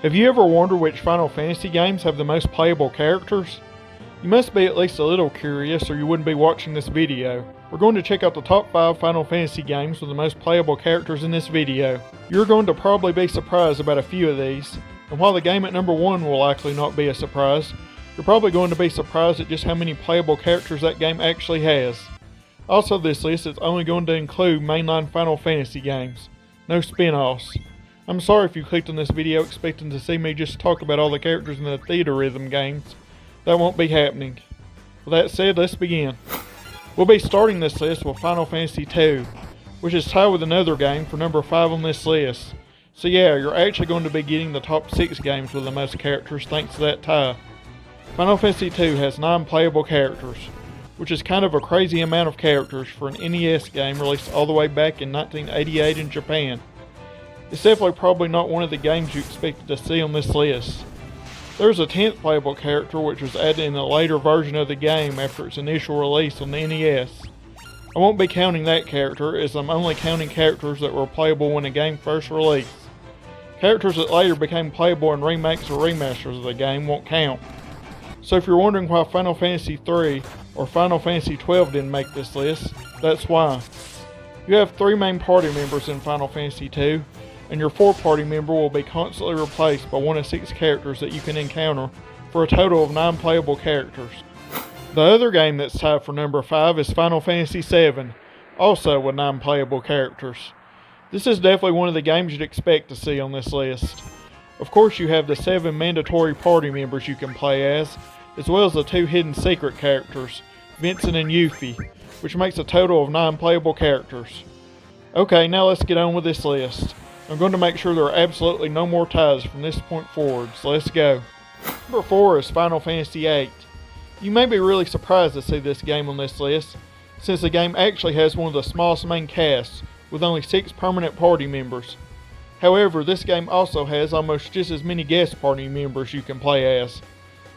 Have you ever wondered which Final Fantasy games have the most playable characters? You must be at least a little curious or you wouldn't be watching this video. We're going to check out the top 5 Final Fantasy games with the most playable characters in this video. You're going to probably be surprised about a few of these, and while the game at number 1 will likely not be a surprise, you're probably going to be surprised at just how many playable characters that game actually has. Also, this list is only going to include mainline Final Fantasy games, no spin-offs. I'm sorry if you clicked on this video expecting to see me just talk about all the characters in the Theater Rhythm games. That won't be happening. With that said, let's begin. We'll be starting this list with Final Fantasy II, which is tied with another game for number 5 on this list. So yeah, you're actually going to be getting the top 6 games with the most characters thanks to that tie. Final Fantasy II has 9 playable characters, which is kind of a crazy amount of characters for an NES game released all the way back in 1988 in Japan. It's definitely probably not one of the games you expected to see on this list. There's a 10th playable character which was added in a later version of the game after its initial release on the NES. I won't be counting that character as I'm only counting characters that were playable when the game first released. Characters that later became playable in remakes or remasters of the game won't count. So if you're wondering why Final Fantasy III or Final Fantasy XII didn't make this list, that's why. You have 3 main party members in Final Fantasy II, and your 4th party member will be constantly replaced by one of 6 characters that you can encounter for a total of 9 playable characters. The other game that's tied for number 5 is Final Fantasy VII, also with 9 playable characters. This is definitely one of the games you'd expect to see on this list. Of course, you have the 7 mandatory party members you can play as well as the 2 hidden secret characters, Vincent and Yuffie, which makes a total of 9 playable characters. Okay, now let's get on with this list. I'm going to make sure there are absolutely no more ties from this point forward, so let's go. Number 4 is Final Fantasy VIII. You may be really surprised to see this game on this list, since the game actually has one of the smallest main casts, with only 6 permanent party members. However, this game also has almost just as many guest party members you can play as.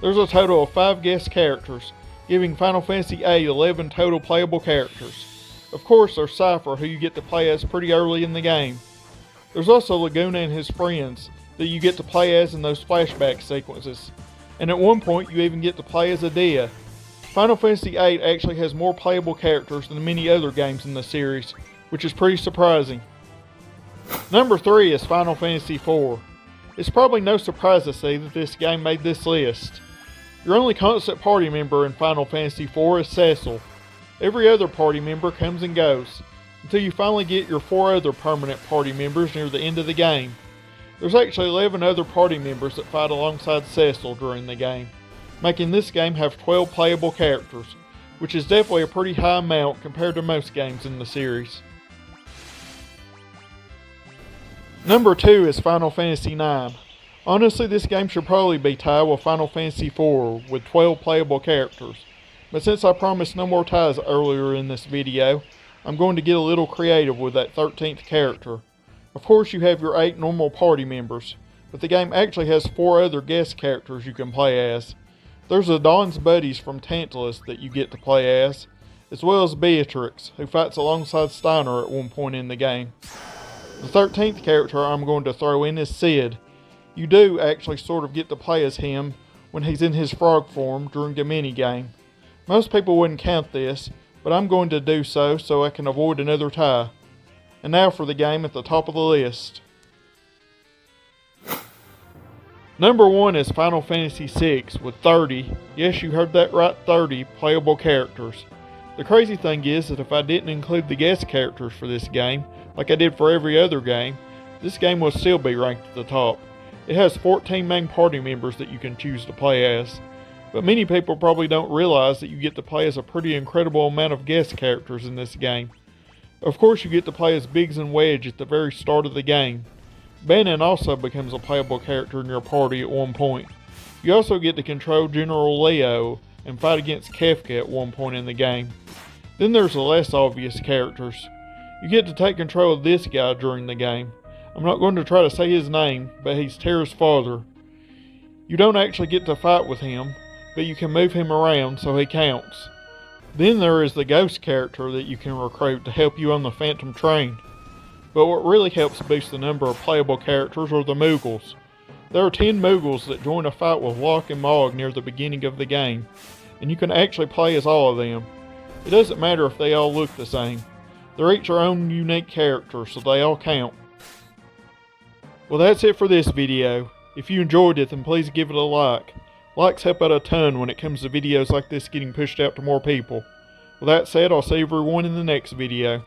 There's a total of 5 guest characters, giving Final Fantasy VIII 11 total playable characters. Of course, there's Cypher, who you get to play as pretty early in the game. There's also Laguna and his friends that you get to play as in those flashback sequences. And at one point you even get to play as Adia. Final Fantasy VIII actually has more playable characters than many other games in the series, which is pretty surprising. Number 3 is Final Fantasy IV. It's probably no surprise to see that this game made this list. Your only constant party member in Final Fantasy IV is Cecil. Every other party member comes and goes, until you finally get your 4 other permanent party members near the end of the game. There's actually 11 other party members that fight alongside Cecil during the game, making this game have 12 playable characters, which is definitely a pretty high amount compared to most games in the series. Number 2 is Final Fantasy IX. Honestly, this game should probably be tied with Final Fantasy IV with 12 playable characters, but since I promised no more ties earlier in this video, I'm going to get a little creative with that 13th character. Of course you have your 8 normal party members, but the game actually has 4 other guest characters you can play as. There's the Dawn's buddies from Tantalus that you get to play as well as Beatrix, who fights alongside Steiner at one point in the game. The 13th character I'm going to throw in is Sid. You do actually sort of get to play as him when he's in his frog form during the minigame. Most people wouldn't count this, but I'm going to do so I can avoid another tie. And now for the game at the top of the list. Number 1 is Final Fantasy VI with 30, yes you heard that right, 30 playable characters. The crazy thing is that if I didn't include the guest characters for this game, like I did for every other game, this game will still be ranked at the top. It has 14 main party members that you can choose to play as. But many people probably don't realize that you get to play as a pretty incredible amount of guest characters in this game. Of course you get to play as Biggs and Wedge at the very start of the game. Bannon also becomes a playable character in your party at one point. You also get to control General Leo and fight against Kefka at one point in the game. Then there's the less obvious characters. You get to take control of this guy during the game. I'm not going to try to say his name, but he's Terra's father. You don't actually get to fight with him, but you can move him around so he counts. Then there is the ghost character that you can recruit to help you on the Phantom Train. But what really helps boost the number of playable characters are the Moogles. There are 10 Moogles that join a fight with Locke and Mog near the beginning of the game, and you can actually play as all of them. It doesn't matter if they all look the same. They're each their own unique character, so they all count. Well, that's it for this video. If you enjoyed it, then please give it a like. Likes help out a ton when it comes to videos like this getting pushed out to more people. With that said, I'll see everyone in the next video.